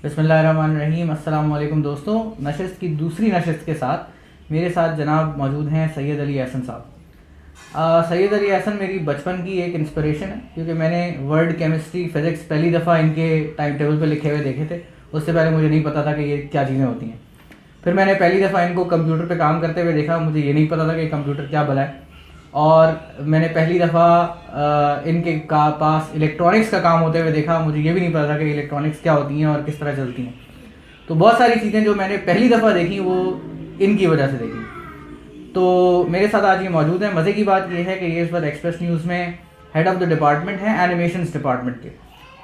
बिस्मिल्लाहिर्रहमानिर्रहीम। अस्सलाम वालेकुम दोस्तों। नशिस्त की दूसरी नशिस्त के साथ मेरे साथ जनाब मौजूद हैं सैयद अली एहसन साहब। सैयद अली एहसन मेरी बचपन की एक इंस्पिरेशन है, क्योंकि मैंने वर्ल्ड केमिस्ट्री फ़िज़िक्स पहली दफ़ा इनके टाइम टेबल पर लिखे हुए देखे थे। उससे पहले मुझे नहीं पता था कि ये क्या चीज़ें होती हैं। फिर मैंने पहली दफ़ा इनको कंप्यूटर पे काम करते हुए देखा, मुझे ये नहीं पता था कि कंप्यूटर क्या भला है। और मैंने पहली दफ़ा इनके पास इलेक्ट्रॉनिक्स का काम होते हुए देखा, मुझे ये भी नहीं पता था कि इलेक्ट्रॉनिक्स क्या होती हैं और किस तरह चलती हैं। तो बहुत सारी चीज़ें जो मैंने पहली दफ़ा देखी वो इनकी वजह से देखी। तो मेरे साथ आज ये मौजूद है। मज़े की बात ये है कि ये इस वक्त एक्सप्रेस न्यूज़ में हेड ऑफ़ द डिपार्टमेंट हैं, एनिमेशंस डिपार्टमेंट के।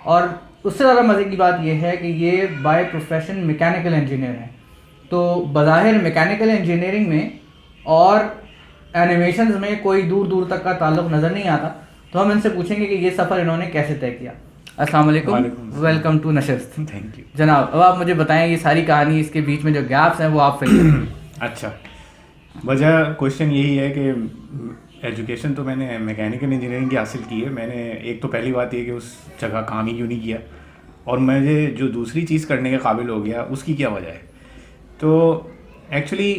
और उससे ज़्यादा मज़े की बात ये है कि ये बाय प्रोफेशन मैकेनिकल इंजीनियर हैं। तो बज़ाहिर मैकेनिकल इंजीनियरिंग में और एनिमेशंस में कोई दूर दूर तक का ताल्लुक़ नज़र नहीं आता। तो हम इनसे पूछेंगे कि ये सफ़र इन्होंने कैसे तय किया। अस्सलाम वालेकुम, वेलकम टू नशिस्त। थैंक यू जनाब, अब आप मुझे बताएं ये सारी कहानी, इसके बीच में जो गैप्स हैं वो आप फिल करेंगे। अच्छा, वजह क्वेश्चन यही है कि एजुकेशन तो मैंने मैकेनिकल इंजीनियरिंग की हासिल की है। मैंने एक तो पहली बात ये कि उस जगह काम ही क्यों नहीं किया, और मुझे जो दूसरी चीज़ करने के काबिल हो गया उसकी क्या वजह है। तो एक्चुअली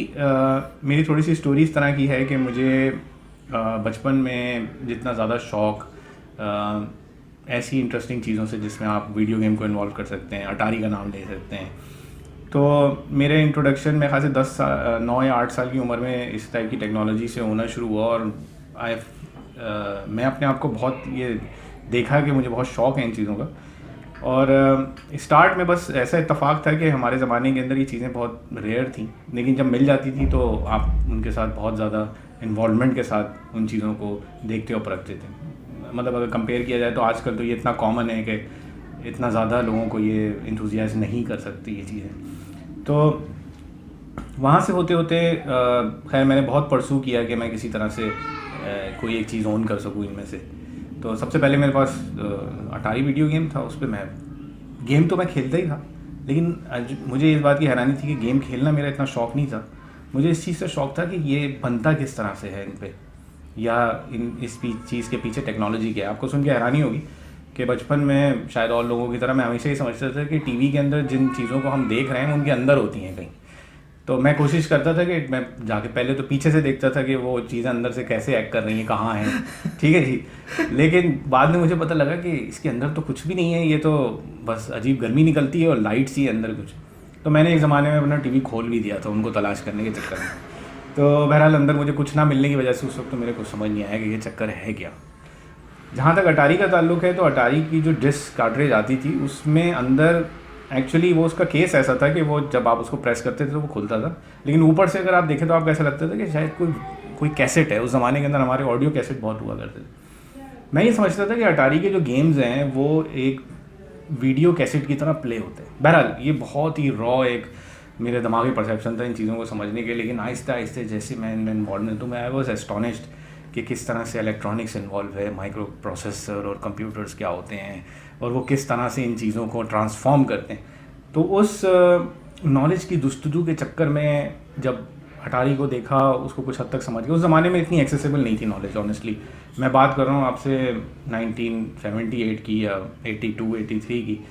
मेरी थोड़ी सी स्टोरी इस तरह की है कि मुझे बचपन में जितना ज़्यादा शौक़ ऐसी इंटरेस्टिंग चीज़ों से जिसमें आप वीडियो गेम को इन्वॉल्व कर सकते हैं, अटारी का नाम ले सकते हैं। तो मेरे इंट्रोडक्शन में खास 9 या 8 साल की उम्र में इस टाइप की टेक्नोलॉजी से होना शुरू हुआ। और मैं अपने आप को बहुत ये देखा कि मुझे बहुत शौक़ है इन चीज़ों का। और स्टार्ट में बस ऐसा इत्तेफाक था कि हमारे ज़माने के अंदर ये चीज़ें बहुत रेयर थी, लेकिन जब मिल जाती थी तो आप उनके साथ बहुत ज़्यादा इन्वॉल्वमेंट के साथ उन चीज़ों को देखते और परखते थे। मतलब अगर कंपेयर किया जाए तो आजकल तो ये इतना कॉमन है कि इतना ज़्यादा लोगों को ये इंथुजियाज़ नहीं कर सकती ये चीज़ें। तो वहाँ से होते होते खैर मैंने बहुत परसू किया कि मैं किसी तरह से कोई एक चीज़ ओन कर सकूँ इनमें से। तो सबसे पहले मेरे पास अटारी वीडियो गेम था। उस पर मैं गेम तो मैं खेलता ही था, लेकिन मुझे इस बात की हैरानी थी कि गेम खेलना मेरा इतना शौक़ नहीं था। मुझे इस चीज़ से शौक़ था कि ये बनता किस तरह से है इन पे, या इस चीज़ के पीछे टेक्नोलॉजी क्या है। आपको सुन के हैरानी होगी कि बचपन में शायद और लोगों की तरह मैं हमेशा ही समझता था कि टीवी के अंदर जिन चीज़ों को हम देख रहे हैं उनके अंदर होती हैं कहीं। तो मैं कोशिश करता था कि मैं जाके पहले तो पीछे से देखता था कि वो चीज़ें अंदर से कैसे एक्ट कर रही हैं, कहाँ हैं, ठीक है जी। लेकिन बाद में मुझे पता लगा कि इसके अंदर तो कुछ भी नहीं है, ये तो बस अजीब गर्मी निकलती है और लाइट सी है अंदर कुछ। तो मैंने एक ज़माने में अपना टीवी खोल भी दिया था उनको तलाश करने के चक्कर में। तो बहरहाल अंदर मुझे कुछ ना मिलने की वजह से उस वक्त तो मेरे को समझ नहीं आया कि ये चक्कर है क्या। जहाँ तक अटारी का ताल्लुक़ है तो अटारी की जो डिस्क कार्ट्रिज आती थी उसमें अंदर एक्चुअली वो उसका केस ऐसा था कि वो जब आप उसको प्रेस करते थे तो वो खुलता था, लेकिन ऊपर से अगर आप देखें तो आपको ऐसा लगता था कि शायद कोई कैसेट है। उस ज़माने के अंदर हमारे ऑडियो कैसेट बहुत हुआ करते थे। मैं ये समझता था कि अटारी के जो गेम्स हैं वो एक वीडियो कैसेट की तरह प्ले होते हैं। बहरहाल ये बहुत ही रॉ एक मेरे दिमागी परसेप्शन था इन चीज़ों को समझने के, लेकिन आहिस्ते आहिस्ते जैसे मैं इन्वॉल्व तो मैं आई वॉज एस्टोनिश्ड कि किस तरह से इलेक्ट्रॉनिक्स इन्वॉल्व है, माइक्रो प्रोसेसर और कंप्यूटर्स क्या होते हैं और वो किस तरह से इन चीज़ों को ट्रांसफॉर्म करते हैं। तो उस नॉलेज की जुस्तजू के चक्कर में जब अटारी को देखा, उसको कुछ हद तक समझ गया। उस ज़माने में इतनी एक्सेसिबल नहीं थी नॉलेज, ऑनेस्टली मैं बात कर रहा हूँ आपसे 1978 की या 82 83 की।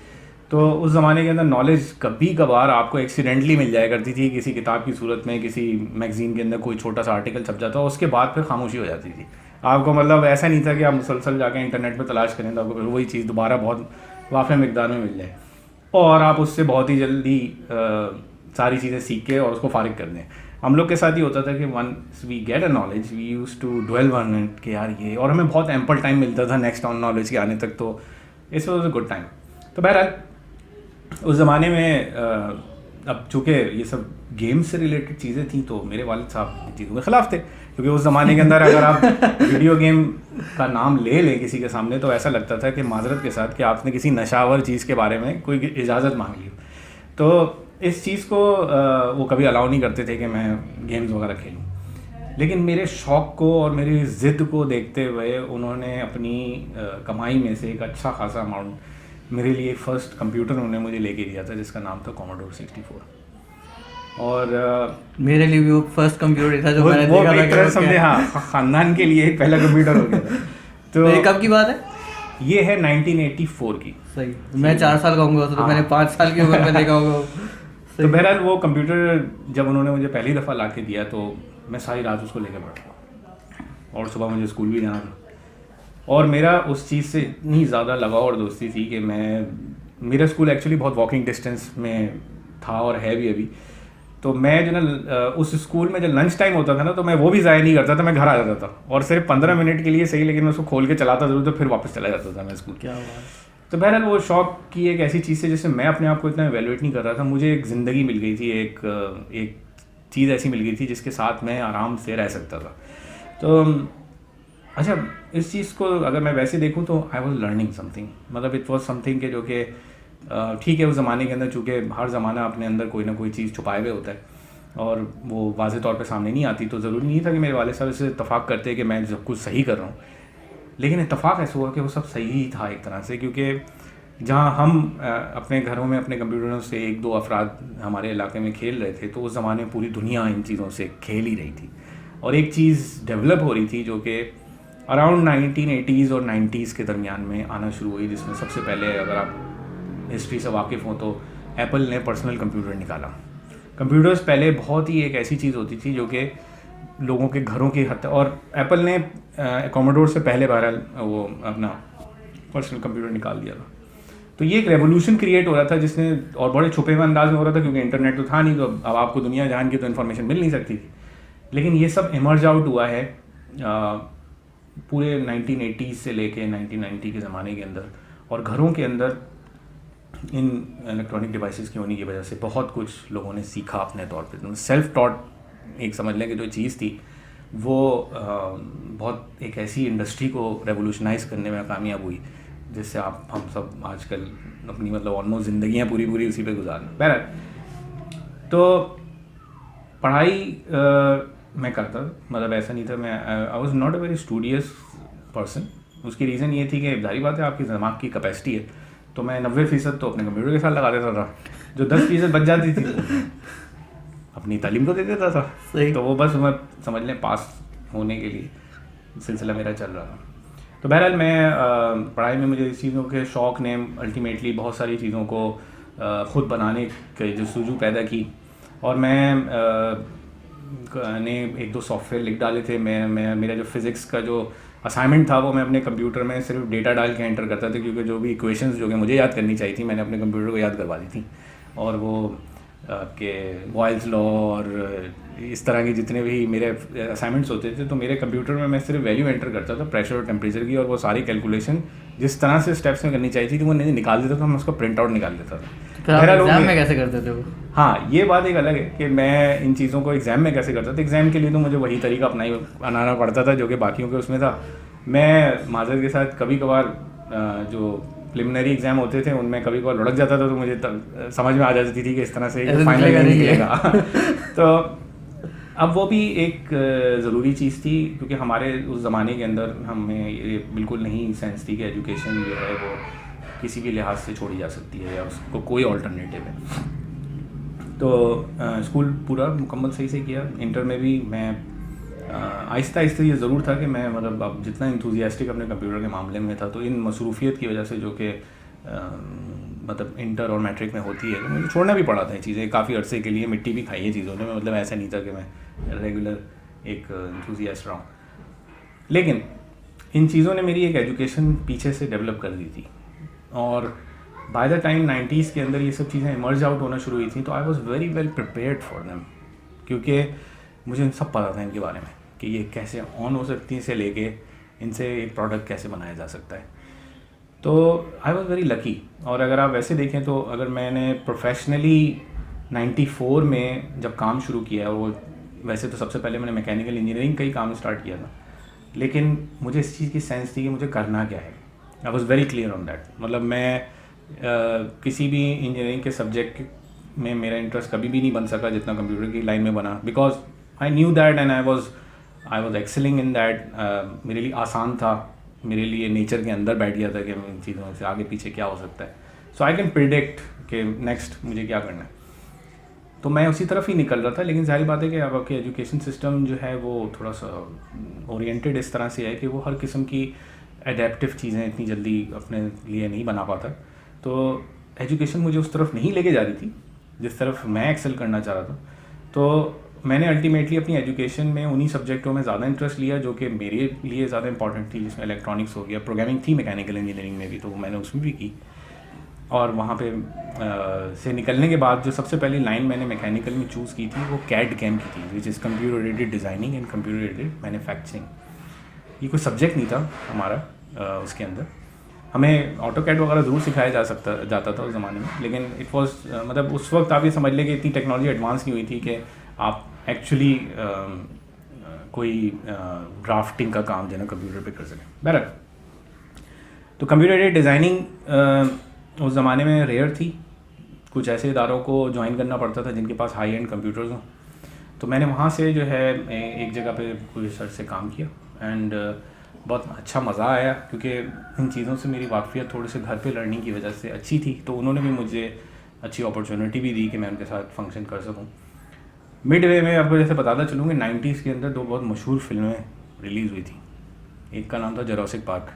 तो उस ज़माने के अंदर नॉलेज कभी कभार आपको एक्सीडेंटली मिल जाया करती थी, किसी किताब की सूरत में, किसी मैगज़ीन के अंदर कोई छोटा सा आर्टिकल छप जाता, उसके बाद फिर खामोशी हो जाती थी। आपको मतलब ऐसा नहीं था कि आप मुसलसल जाकर इंटरनेट पर तलाश करें तो आपको फिर वही चीज़ दोबारा बहुत वाफ़े मिकदार में मिल जाए और आप उससे बहुत ही जल्दी सारी चीज़ें सीख के और उसको फारिग कर दें। हम लोग के साथ ही होता था कि once we get a knowledge we use to dwell on it कि यार ये, और हमें बहुत एम्पल टाइम मिलता था नेक्स्ट ऑन नॉलेज के आने तक। तो इस वॉज अ गुड टाइम। तो बहरहाल उस ज़माने में अब चूँकि ये सब गेम से रिलेटेड चीज़ें थी तो मेरे वालिद साहब इन चीज़ों के ख़िलाफ़ थे, क्योंकि उस ज़माने के अंदर अगर आप वीडियो गेम का नाम ले लें किसी के सामने तो ऐसा लगता था कि माजरत के साथ कि आपने किसी नशावर चीज़ के बारे में कोई इजाज़त मांग ली। तो इस चीज़ को वो कभी अलाउ नहीं करते थे कि मैं गेम्स वगैरह खेलूँ। लेकिन मेरे शौक़ को और मेरी ज़िद को देखते हुए उन्होंने अपनी कमाई में से एक अच्छा खासा अमाउंट मेरे लिए फ़र्स्ट कंप्यूटर उन्होंने मुझे लेके दिया था जिसका नाम था कॉमोडोर 64। और मेरे लिए भी वो फर्स्ट कंप्यूटर था जो मैंने देखा था। समझे, हाँ, ख़ानदान के लिए पहला कंप्यूटर हो गया था। तो ये कब की बात है? ये है 1984 की। सही, मैं 4 साल का होऊंगा तो मैंने 5 साल की उम्र में देखा होगा। तो बहरहाल वो कंप्यूटर जब उन्होंने मुझे पहली दफ़ा ला के दिया तो मैं सारी रात उसको लेकर बैठा और सुबह मुझे स्कूल भी जाना था। और मेरा उस चीज़ से इतनी ज़्यादा लगाव और दोस्ती थी कि मेरा स्कूल एक्चुअली बहुत वॉकिंग डिस्टेंस में था और है भी अभी। तो मैं जो ना उस स्कूल में जब लंच टाइम होता था ना तो मैं वो भी ज़ाया नहीं करता था, मैं घर आ जाता था और सिर्फ 15 मिनट के लिए सही, लेकिन मैं उसको खोल के चलाता ज़रूर, तो फिर वापस चला जाता था मैं स्कूल। क्या बात। तो बहरहाल वो शौक की एक ऐसी चीज़ है जिससे मैं अपने आप को इतना एवेलुएट नहीं कर रहा था। मुझे एक ज़िंदगी मिल गई थी, एक चीज़ ऐसी मिल गई थी जिसके साथ मैं आराम से रह सकता था। तो अच्छा, इस चीज़ को अगर मैं वैसे देखूं तो आई वॉज लर्निंग समथिंग, मतलब इट वॉज समथिंग के जो कि ठीक है उस ज़माने के अंदर, चूँकि हर ज़माना अपने अंदर कोई ना कोई चीज़ छुपाए हुए होता है और वो वाज़ेह तौर पे सामने नहीं आती, तो ज़रूरी नहीं था कि मेरे वाले साहब इससे इत्तफ़ाक़ करते कि मैं सब कुछ सही कर रहा हूँ। लेकिन इत्तफ़ाक़ ऐसा हुआ कि वो सब सही ही था एक तरह से, क्योंकि जहाँ हम अपने घरों में अपने कंप्यूटरों से 1-2 अफराद हमारे इलाके में खेल रहे थे, तो उस ज़माने में पूरी दुनिया इन चीज़ों से खेल ही रही थी और एक चीज़ डेवलप हो रही थी जो कि अराउंड 1980s और 90s के दरमियान में आना शुरू हुई, जिसमें सबसे पहले अगर आप हिस्ट्री से वाकिफ़ हों तो एप्पल ने पर्सनल कंप्यूटर निकाला। कंप्यूटर्स पहले बहुत ही एक ऐसी चीज़ होती थी जो कि लोगों के घरों की हद, और एप्पल ने कॉमोडोर से पहले बहरहाल वो अपना पर्सनल कंप्यूटर निकाल दिया था। तो ये एक रेवोल्यूशन क्रिएट हो रहा था जिसने, और बड़े छुपे हुए अंदाज में हो रहा था क्योंकि इंटरनेट तो था नहीं, तो अब आपको दुनिया जान की तो इन्फॉर्मेशन मिल नहीं सकती थी। लेकिन ये सब इमर्ज आउट हुआ है पूरे 1980s से लेके 1990 के ज़माने के अंदर, और घरों के अंदर इन इलेक्ट्रॉनिक डिवाइसेस के होने की वजह से बहुत कुछ लोगों ने सीखा अपने तौर पे। सेल्फ टॉट एक समझ लें कि जो चीज़ थी वो बहुत एक ऐसी इंडस्ट्री को रेवोल्यूशनाइज करने में कामयाब हुई जिससे हम सब आजकल अपनी मतलब ऑलमोस्ट ज़िंदगियाँ पूरी उसी पे गुजार रहे हैं। बहरहाल तो पढ़ाई मैं करता, मतलब ऐसा नहीं था, मैं I was not a very studious person. उसकी रीज़न ये थी कि जाहिर बात है आपकी दिमाग की कैपेसिटी है, तो मैं 90% तो अपने कंप्यूटर के साथ लगा देता था, जो 10% बच जाती थी अपनी तालीम को दे देता था। सही। तो वो बस मैं समझ लें पास होने के लिए सिलसिला मेरा चल रहा था। तो बहरहाल मैं पढ़ाई में मुझे इस चीज़ों के शौक़ ने अल्टीमेटली बहुत सारी चीज़ों को ख़ुद बनाने के जस्तजू पैदा की, और मैं ने 1-2 सॉफ्टवेयर लिख डाले थे। मैं मेरा जो फ़िज़िक्स का जो असाइनमेंट था वो मैं अपने कंप्यूटर में सिर्फ डेटा डाल के एंटर करता था, क्योंकि जो भी इक्वेशंस जो कि मुझे याद करनी चाहिए थी मैंने अपने कंप्यूटर को याद करवा दी थी। और वो आपके बॉयल्स लॉ और इस तरह के जितने भी मेरे असाइनमेंट्स होते थे, तो मेरे कंप्यूटर में मैं सिर्फ वैल्यू एंटर करता था प्रेशर और टेम्परेचर की, और वो सारी कैलकुलेशन जिस तरह से स्टेप्स में करनी चाहिए थी वो नहीं निकाल देता था, मैं उसका प्रिंट आउट निकाल देता था। एग्जाम में कैसे करते थे वो? हाँ, ये बात एक अलग है कि मैं इन चीज़ों को एग्ज़ाम में कैसे करता था। एग्ज़ाम के लिए तो मुझे वही तरीका अपनाना पड़ता था जो कि बाकियों के उसमें था। मैं माजर के साथ कभी कभार जो प्रिलिमिनरी एग्ज़ाम होते थे उनमें कभी कभार लुढ़क जाता था, तो मुझे समझ में आ जाती थी कि इस तरह से फाइनल नहीं निकलेगा। तो अब वो भी एक ज़रूरी चीज़ थी, क्योंकि हमारे उस ज़माने के अंदर हमें ये बिल्कुल नहीं सेंस थी कि एजुकेशन जो है वो किसी भी लिहाज से छोड़ी जा सकती है या उसको कोई ऑल्टरनेटिव है। तो स्कूल पूरा मुकम्मल सही से किया। इंटर में भी मैं आहिस्ता आहिस्ता ये ज़रूर था कि मैं मतलब अब जितना इंथुजियास्टिक अपने कंप्यूटर के मामले में था, तो इन मसरूफियत की वजह से जो कि मतलब इंटर और मैट्रिक में होती है, तो मुझे छोड़ना भी पड़ा था ये चीज़ें काफ़ी अरसे के लिए। मिट्टी भी खाई है चीज़ों ने, मतलब ऐसा नहीं था कि मैं रेगुलर एक इंथुजियास्ट रहा हूँ। लेकिन इन चीज़ों ने मेरी एक एजुकेशन पीछे से डेवलप कर दी थी, और बाय द टाइम 90s के अंदर ये सब चीज़ें इमर्ज आउट होना शुरू हुई थी, तो I was very well prepared for them, क्योंकि मुझे सब पता था इनके बारे में कि ये कैसे ऑन हो सकती है, से लेके इनसे एक प्रोडक्ट कैसे बनाया जा सकता है। तो आई वॉज वेरी लकी। और अगर आप वैसे देखें तो अगर मैंने प्रोफेशनली 94 में जब काम शुरू किया, और वो वैसे तो सबसे पहले मैंने मैकेनिकल इंजीनियरिंग का ही काम स्टार्ट किया था, लेकिन मुझे इस चीज़ की सेंस थी कि मुझे करना क्या है। आई was very clear on that. मतलब मैं किसी भी इंजीनियरिंग के सब्जेक्ट में मेरा इंटरेस्ट कभी भी नहीं बन सका जितना कंप्यूटर की लाइन में बना, because I knew that and I was excelling in that. मेरे लिए आसान था, मेरे लिए नेचर के अंदर बैठ गया था कि इन चीज़ों से आगे पीछे क्या हो सकता है। सो आई कैन प्रिडिक्ट कि नेक्स्ट मुझे क्या करना है, तो मैं उसी तरफ ही निकल रहा था। लेकिन जाहिर बात है कि अब आपके एजुकेशन सिस्टम जो है वो थोड़ा सा ओरिएंटेड इस तरह से है कि वो हर किस्म की एडेप्टिव चीज़ें इतनी जल्दी अपने लिए नहीं बना पाता। तो एजुकेशन मुझे उस तरफ नहीं लेके जा रही थी जिस तरफ मैं एक्सेल करना चाह रहा था। तो मैंने अल्टीमेटली अपनी एजुकेशन में उन्हीं सब्जेक्टों में ज़्यादा इंटरेस्ट लिया जो कि मेरे लिए ज़्यादा इंपॉर्टेंट थी, जिसमें इलेक्ट्रॉनिक्स हो गया, प्रोग्रामिंग थी मैकेनिकल इंजीनियरिंग में भी, तो मैंने उसमें भी की। और वहाँ पे से निकलने के बाद जो सबसे पहली लाइन मैंने मैकेनिकल में चूज़ की थी वो कैड कैम की थी, which is computer aided designing and computer aided manufacturing. ये कोई सब्जेक्ट नहीं था हमारा उसके अंदर। हमें ऑटो कैड वगैरह ज़रूर सिखाया जाता था उस ज़माने में, लेकिन इट वॉज मतलब उस वक्त आप ये समझ लें कि इतनी टेक्नोलॉजी एडवांस नहीं हुई थी कि आप एक्चुअली कोई ड्राफ्टिंग का काम जो है ना कंप्यूटर पे कर सकें। बहरहाल, तो कंप्यूटर एडेड डिज़ाइनिंग उस ज़माने में रेयर थी। कुछ ऐसे इदारों को ज्वाइन करना पड़ता था जिनके पास हाई एंड कंप्यूटर्स हों। तो मैंने वहाँ से जो है एक जगह पे कोई सर से काम किया एंड बहुत अच्छा मज़ा आया, क्योंकि इन चीज़ों से मेरी वाकफियत थोड़े से घर पे लर्निंग की वजह से अच्छी थी। तो उन्होंने भी मुझे अच्छी अपॉर्चुनिटी भी दी कि मैं उनके साथ फंक्शन कर सकूँ। मिड वे में आपको जैसे बताता चलूँ कि 90s के अंदर दो बहुत मशहूर फिल्में रिलीज़ हुई थी। एक का नाम था जुरासिक पार्क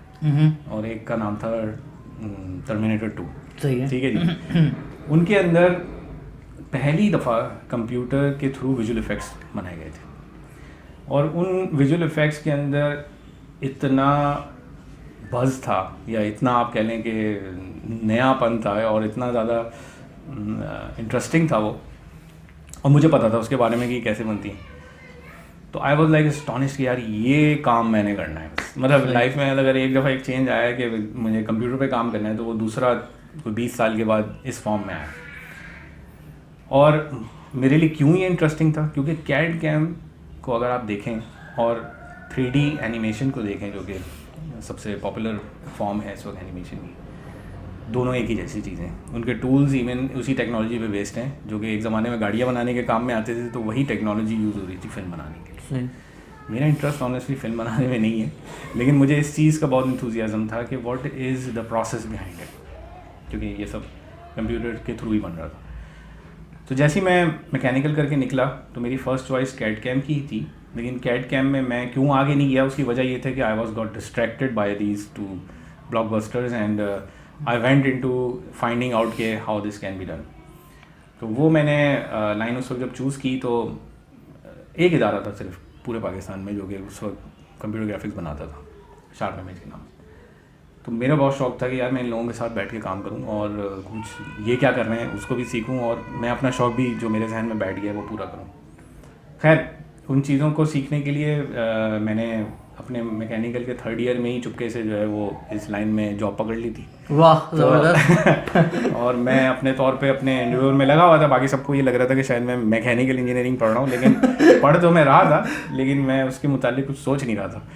और एक का नाम था टर्मिनेटर 2। सही है, ठीक है जी। उनके अंदर पहली दफ़ा कंप्यूटर के थ्रू विजुअल इफ़ेक्ट्स बनाए गए थे और उन विजुअल इफ़ेक्ट्स के अंदर इतना बज़ था या इतना आप कह लें कि नयापन था और इतना ज़्यादा इंटरेस्टिंग था वो, और मुझे पता था उसके बारे में कि कैसे बनती हैं। तो आई वॉज लाइक एस्टॉनिश्ड कि यार ये काम मैंने करना है बस। मतलब लाइफ में अगर एक दफ़ा एक चेंज आया कि मुझे कंप्यूटर पे काम करना है, तो वो दूसरा कोई 20 साल के बाद इस फॉर्म में आया। और मेरे लिए क्यों ये इंटरेस्टिंग था, क्योंकि कैड कैम को अगर आप देखें और 3D एनिमेशन को देखें, जो कि सबसे पॉपुलर फॉर्म है इस वक्त एनिमेशन की, दोनों एक ही जैसी चीज़ें। उनके टूल्स इवन उसी टेक्नोलॉजी पे बेस्ड हैं, जो कि एक ज़माने में गाड़ियाँ बनाने के काम में आते थे, तो वही टेक्नोलॉजी यूज़ हो रही थी फिल्म बनाने के लिए। मेरा इंटरेस्ट ऑनेस्टली फिल्म बनाने में नहीं है, लेकिन मुझे इस चीज़ का बहुत इंथुजियाज़म था कि what is the process behind it, क्योंकि ये सब कंप्यूटर के थ्रू ही बन रहा था। तो जैसे ही मैं मैकेनिकल करके निकला तो मेरी फ़र्स्ट चॉइस कैड कैम की ही थी, लेकिन कैड कैम में मैं क्यों आगे नहीं गया उसकी वजह ये थी कि I was got distracted by these two blockbusters and I went into finding out के how this can be done. तो वो मैंने लाइन उस वक्त जब चूज़ की तो एक इदारा था सिर्फ पूरे पाकिस्तान में जो कि उस वक्त कंप्यूटर ग्राफिक्स बनाता था, शार्प इमेज के नाम से। तो मेरा बहुत शौक था कि यार मैं इन लोगों के साथ बैठ के काम करूं और कुछ ये क्या कर रहे हैं उसको भी सीखूं और मैं अपना शौक भी जो मेरे जहन में बैठ गया वो पूरा करूं। खैर, उन चीज़ों को सीखने के लिए मैंने अपने मैकेनिकल के 3rd ईयर में ही चुपके से जो है वो इस लाइन में जॉब पकड़ ली थी। वाह, ज़बरदस्त। और मैं अपने तौर पे अपने एंडेवर में लगा हुआ था। बाकी सबको ये लग रहा था कि शायद मैं मैकेनिकल इंजीनियरिंग पढ़ रहा हूँ, लेकिन पढ़ तो मैं रहा था, लेकिन मैं उसके मुतालिक कुछ सोच नहीं रहा था।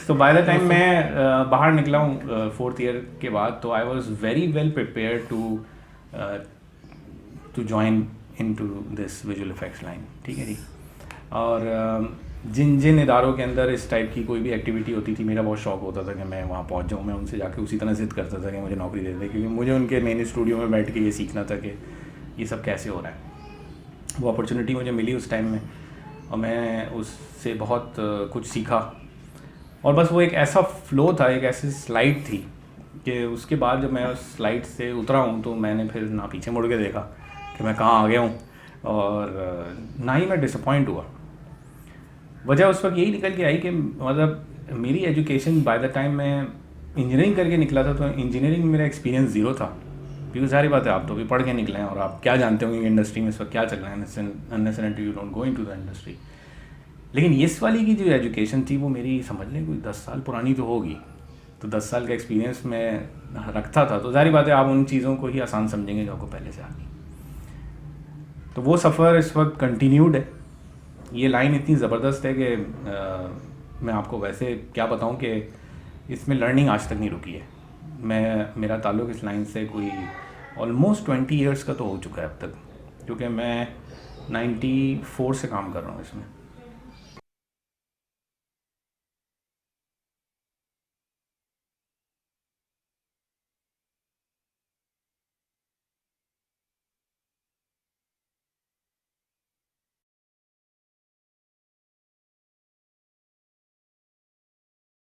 तो बाय द टाइम मैं बाहर निकला हूँ 4th ईयर के बाद, तो I was very well prepare to join in to this visual effects line. ठीक है जी। और जिन इदारों के अंदर इस टाइप की कोई भी एक्टिविटी होती थी, मेरा बहुत शौक होता था कि मैं वहाँ पहुँच जाऊँ, मैं उनसे जाके उसी तरह ज़िद करता था कि मुझे नौकरी दे दे, क्योंकि मुझे उनके मेन स्टूडियो में बैठ के ये सीखना था कि ये सब कैसे हो रहा है। वो अपॉर्चुनिटी मुझे मिली उस टाइम में और मैं उससे बहुत कुछ सीखा। और बस वो एक ऐसा फ़्लो था, एक ऐसी स्लाइड थी कि उसके बाद जब मैं उस स्लाइड से उतरा हूँ तो मैंने फिर ना पीछे मुड़ के देखा कि मैं कहाँ आ गया हूँ और ना ही मैं डिसअपॉइंट हुआ। वजह उस वक्त यही निकल के आई कि मतलब मेरी एजुकेशन बाय द टाइम मैं इंजीनियरिंग करके निकला था, तो इंजीनियरिंग में मेरा एक्सपीरियंस ज़ीरो था, क्योंकि सारी बात है आप तो भी पढ़ के निकले हैं और आप क्या जानते होंगे इंडस्ट्री में इस वक्त क्या चल रहा है, unless and you don't go into the industry. लेकिन इस वाली की जो एजुकेशन थी वो मेरी समझ लें कोई 10 साल पुरानी तो होगी, तो 10 साल का एक्सपीरियंस मैं रखता था, तो सारी बात है आप उन चीज़ों को ही आसान समझेंगे जो आपको पहले से आ गई। तो वो सफ़र इस वक्त कंटिन्यूड है। ये लाइन इतनी ज़बरदस्त है कि मैं आपको वैसे क्या बताऊं कि इसमें लर्निंग आज तक नहीं रुकी है। मेरा ताल्लुक़ इस लाइन से कोई ऑलमोस्ट 20 ईयर्स का तो हो चुका है अब तक, क्योंकि मैं 94 से काम कर रहा हूँ इसमें।